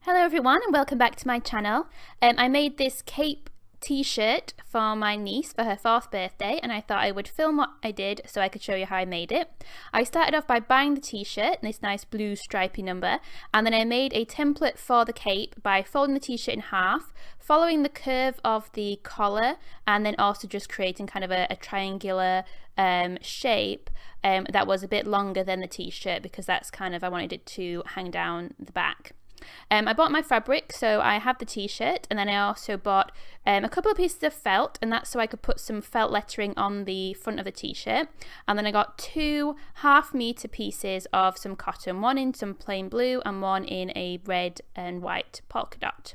Hello everyone and welcome back to my channel. I made this cape t-shirt for my niece for her 4th birthday, and I thought I would film what I did so I could show you how I made it. I started off by buying the t-shirt, this nice blue stripy number, and then I made a template for the cape by folding the t-shirt in half, following the curve of the collar, and then also just creating kind of a triangular shape that was a bit longer than the t-shirt, because that's kind of, I wanted it to hang down the back. I bought my fabric, so I have the t-shirt, and then I also bought a couple of pieces of felt, and that's so I could put some felt lettering on the front of the t-shirt. And then I got 2 half-metre pieces of some cotton, one in some plain blue and one in a red and white polka dot.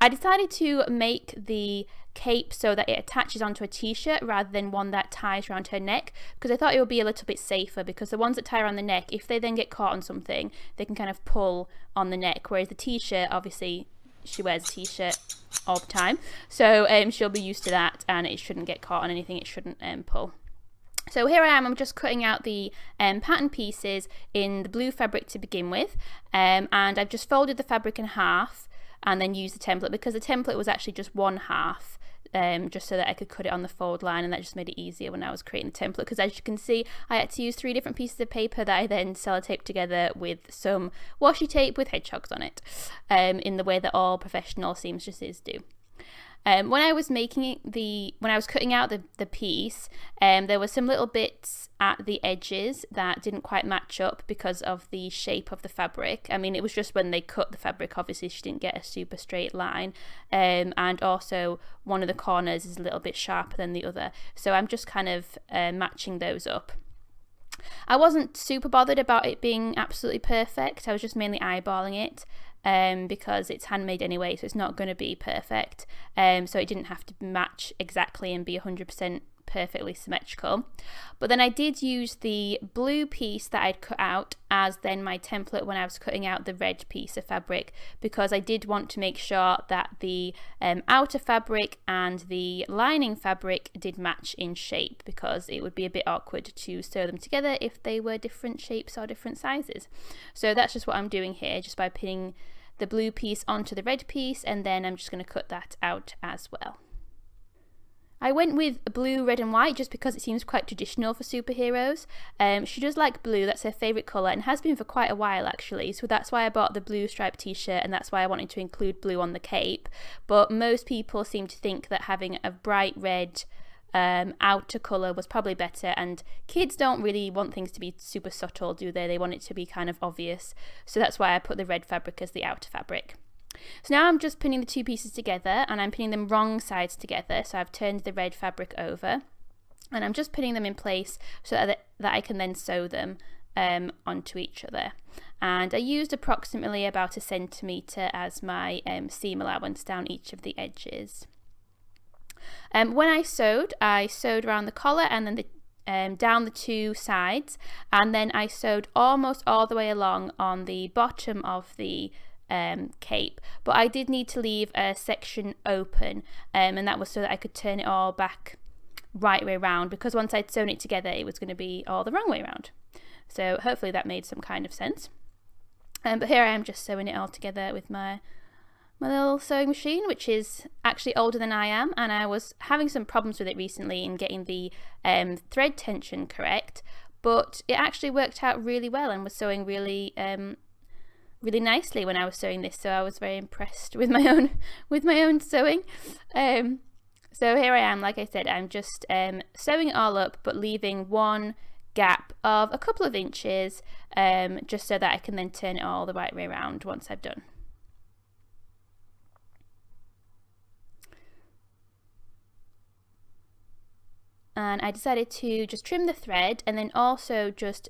I decided to make the cape so that it attaches onto a t-shirt rather than one that ties around her neck, because I thought it would be a little bit safer, because the ones that tie around the neck, if they then get caught on something, they can kind of pull on the neck, whereas the t-shirt, obviously she wears a t-shirt all the time, so she'll be used to that and it shouldn't get caught on anything, it shouldn't pull. So here I am, I'm just cutting out the pattern pieces in the blue fabric to begin with, and I've just folded the fabric in half and then used the template, because the template was actually just 1/2, just so that I could cut it on the fold line, and that just made it easier when I was creating the template, because as you can see I had to use 3 different pieces of paper that I then sellotaped together with some washi tape with hedgehogs on it, in the way that all professional seamstresses do. When I was cutting out the piece, there were some little bits at the edges that didn't quite match up because of the shape of the fabric. I mean, it was just when they cut the fabric, obviously she didn't get a super straight line, and also one of the corners is a little bit sharper than the other, so I'm just kind of matching those up. I wasn't super bothered about it being absolutely perfect, I was just mainly eyeballing it, because it's handmade anyway, so it's not going to be perfect, so it didn't have to match exactly and be 100% perfectly symmetrical. But then I did use the blue piece that I'd cut out as then my template when I was cutting out the red piece of fabric, because I did want to make sure that the outer fabric and the lining fabric did match in shape, because it would be a bit awkward to sew them together if they were different shapes or different sizes. So that's just what I'm doing here, just by pinning the blue piece onto the red piece, and then I'm just going to cut that out as well. I went with blue, red and white just because it seems quite traditional for superheroes. She does like blue, that's her favourite colour, and has been for quite a while actually, so that's why I bought the blue striped t-shirt, and that's why I wanted to include blue on the cape. But most people seem to think that having a bright red outer colour was probably better, and kids don't really want things to be super subtle, do they? They want it to be kind of obvious, so that's why I put the red fabric as the outer fabric. So now I'm just pinning the 2 pieces together, and I'm pinning them wrong sides together, so I've turned the red fabric over and I'm just pinning them in place so that I can then sew them onto each other. And I used approximately about 1 centimetre as my seam allowance down each of the edges. When I sewed around the collar and then down the 2 sides, and then I sewed almost all the way along on the bottom of the cape, but I did need to leave a section open, and that was so that I could turn it all back right way around, because once I'd sewn it together it was going to be all the wrong way around. So hopefully that made some kind of sense. But here I am just sewing it all together with my little sewing machine, which is actually older than I am, and I was having some problems with it recently in getting the thread tension correct, but it actually worked out really well and was sewing really nicely when I was sewing this, so I was very impressed with my own sewing. So here I am, like I said, I'm just sewing it all up, but leaving one gap of a couple of inches, just so that I can then turn it all the right way around once I've done. And I decided to just trim the thread, and then also just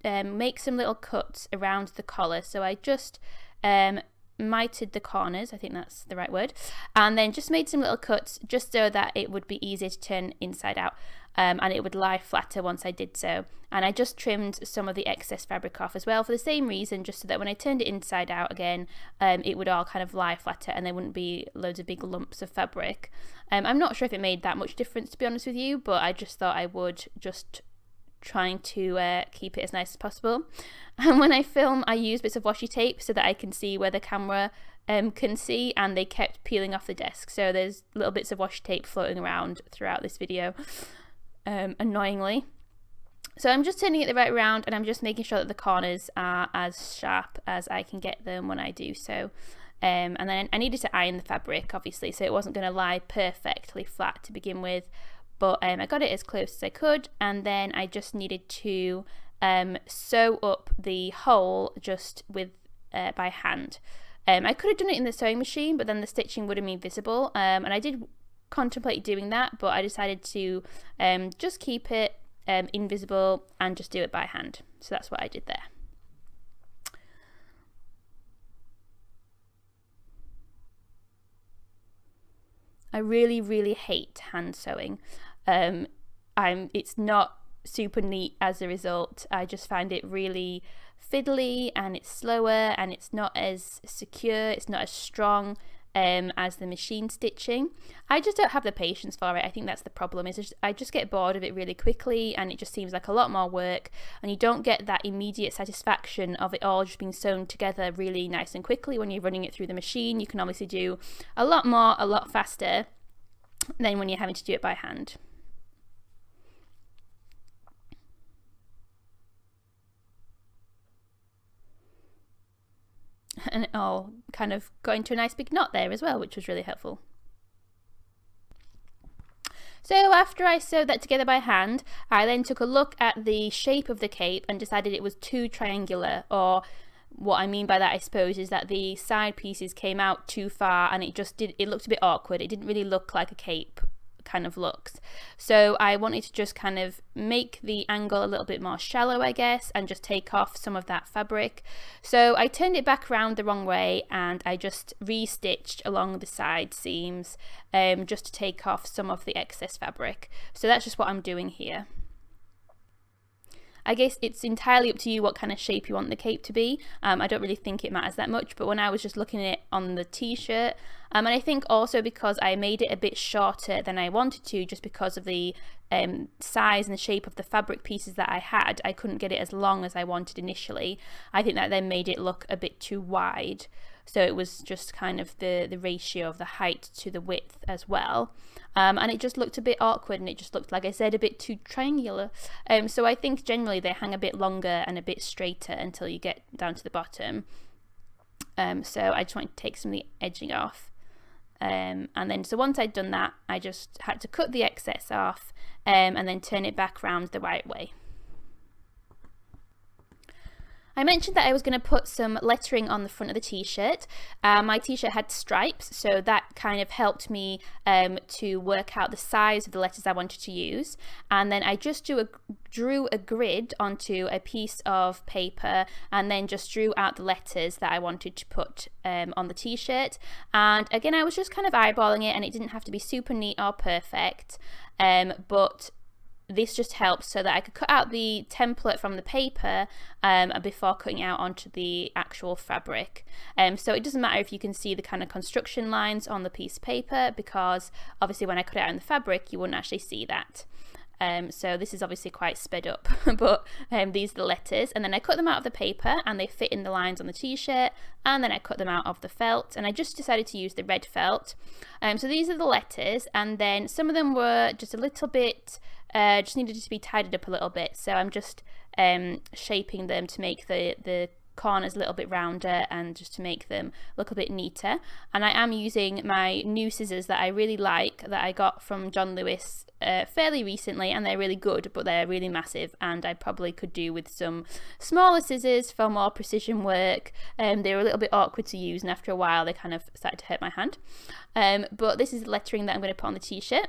make some little cuts around the collar. So I just mitered the corners, I think that's the right word, and then just made some little cuts just so that it would be easier to turn inside out, and it would lie flatter once I did so. And I just trimmed some of the excess fabric off as well for the same reason, just so that when I turned it inside out again, it would all kind of lie flatter and there wouldn't be loads of big lumps of fabric. I'm not sure if it made that much difference, to be honest with you, but I just thought I would, just trying to keep it as nice as possible. And when I film, I use bits of washi tape so that I can see where the camera can see, and they kept peeling off the desk. So there's little bits of washi tape floating around throughout this video, annoyingly. So I'm just turning it the right round, and I'm just making sure that the corners are as sharp as I can get them when I do so. And then I needed to iron the fabric, obviously, so it wasn't going to lie perfectly flat to begin with, but I got it as close as I could, and then I just needed to sew up the hole just with by hand. I could have done it in the sewing machine, but then the stitching would have been visible, and I did contemplate doing that, but I decided to just keep it invisible and just do it by hand. So that's what I did there. I really hate hand sewing. It's not super neat as a result. I just find it really fiddly, and it's slower, and it's not as secure, it's not as strong as the machine stitching. I just don't have the patience for it. I think that's the problem, I just get bored of it really quickly, and it just seems like a lot more work, and you don't get that immediate satisfaction of it all just being sewn together really nice and quickly when you're running it through the machine. You can obviously do a lot more, a lot faster than when you're having to do it by hand. And it all kind of got into a nice big knot there as well, which was really helpful. So after I sewed that together by hand, I then took a look at the shape of the cape and decided it was too triangular, or what I mean by that, I suppose, is that the side pieces came out too far, and it looked a bit awkward. It didn't really look like a cape kind of looks. So I wanted to just kind of make the angle a little bit more shallow, I guess, and just take off some of that fabric. So I turned it back around the wrong way, and I just re-stitched along the side seams just to take off some of the excess fabric. So that's just what I'm doing here. I guess it's entirely up to you what kind of shape you want the cape to be. I don't really think it matters that much, but when I was just looking at it on the t-shirt, and I think also because I made it a bit shorter than I wanted to, just because of the size and the shape of the fabric pieces that I had, I couldn't get it as long as I wanted initially. I think that then made it look a bit too wide. So it was just kind of the ratio of the height to the width as well. And it just looked a bit awkward, and it just looked, like I said, a bit too triangular. So I think generally they hang a bit longer and a bit straighter until you get down to the bottom. So I just wanted to take some of the edging off. And then, so once I'd done that, I just had to cut the excess off and then turn it back round the right way. I mentioned that I was going to put some lettering on the front of the t-shirt. My t-shirt had stripes, so that kind of helped me to work out the size of the letters I wanted to use. And then I just drew a grid onto a piece of paper, and then just drew out the letters that I wanted to put on the t-shirt. And again, I was just kind of eyeballing it, and it didn't have to be super neat or perfect, but this just helps so that I could cut out the template from the paper before cutting out onto the actual fabric. So it doesn't matter if you can see the kind of construction lines on the piece of paper, because obviously when I cut it out in the fabric, you wouldn't actually see that. So this is obviously quite sped up, but these are the letters, and then I cut them out of the paper, and they fit in the lines on the t-shirt, and then I cut them out of the felt, and I just decided to use the red felt. So these are the letters, and then some of them were just a little bit just needed to be tidied up a little bit, so I'm just shaping them to make the corners a little bit rounder and just to make them look a bit neater. And I am using my new scissors that I really like, that I got from John Lewis fairly recently, and they're really good, but they're really massive, and I probably could do with some smaller scissors for more precision work. They were a little bit awkward to use, and after a while they kind of started to hurt my hand. But this is the lettering that I'm going to put on the t-shirt.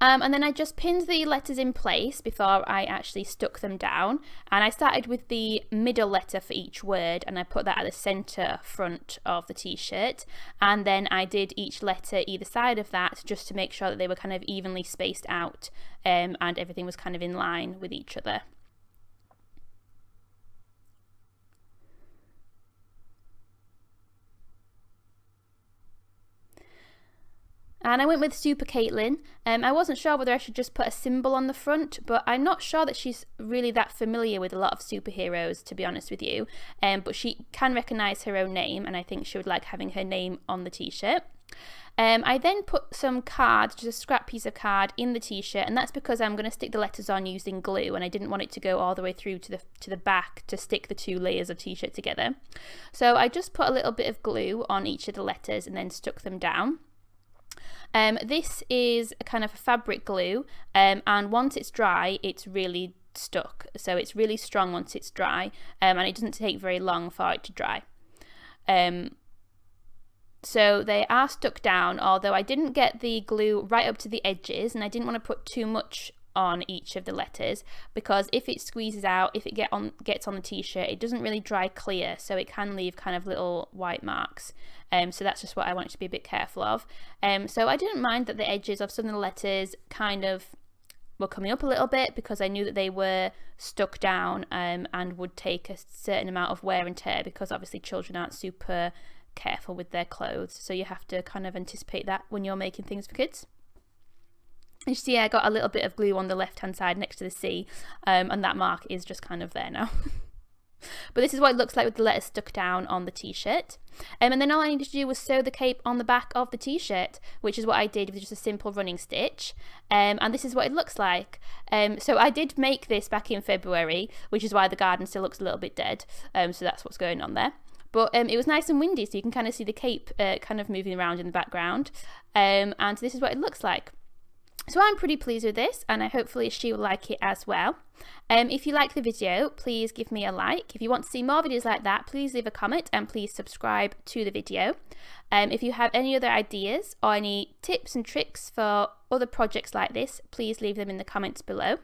And then I just pinned the letters in place before I actually stuck them down, and I started with the middle letter for each word, and I put that at the center front of the t-shirt, and then I did each letter either side of that just to make sure that they were kind of evenly spaced out, and everything was kind of in line with each other. And I went with Super Caitlin. I wasn't sure whether I should just put a symbol on the front, but I'm not sure that she's really that familiar with a lot of superheroes, to be honest with you. But she can recognise her own name, and I think she would like having her name on the t-shirt. I then put some card, just a scrap piece of card, in the t-shirt, and that's because I'm going to stick the letters on using glue, and I didn't want it to go all the way through to the back to stick the 2 layers of t-shirt together. So I just put a little bit of glue on each of the letters and then stuck them down. This is a kind of a fabric glue, and once it's dry, it's really stuck. So it's really strong once it's dry, and it doesn't take very long for it to dry. So they are stuck down, although I didn't get the glue right up to the edges, and I didn't want to put too much on each of the letters, because if it squeezes out, if it gets on the t-shirt, it doesn't really dry clear, so it can leave kind of little white marks. So that's just what I wanted to be a bit careful of. So I didn't mind that the edges of some of the letters kind of were coming up a little bit, because I knew that they were stuck down and would take a certain amount of wear and tear, because obviously children aren't super careful with their clothes, so you have to kind of anticipate that when you're making things for kids. You see I got a little bit of glue on the left hand side next to the C, and that mark is just kind of there now. But this is what it looks like with the letters stuck down on the t-shirt. And then all I needed to do was sew the cape on the back of the t-shirt, which is what I did with just a simple running stitch. And this is what it looks like. So I did make this back in February, which is why the garden still looks a little bit dead. So that's what's going on there. But it was nice and windy, so you can kind of see the cape kind of moving around in the background. And this is what it looks like. So I'm pretty pleased with this, and hopefully she will like it as well. If you like the video, please give me a like. If you want to see more videos like that, please leave a comment and please subscribe to the video. If you have any other ideas or any tips and tricks for other projects like this, please leave them in the comments below.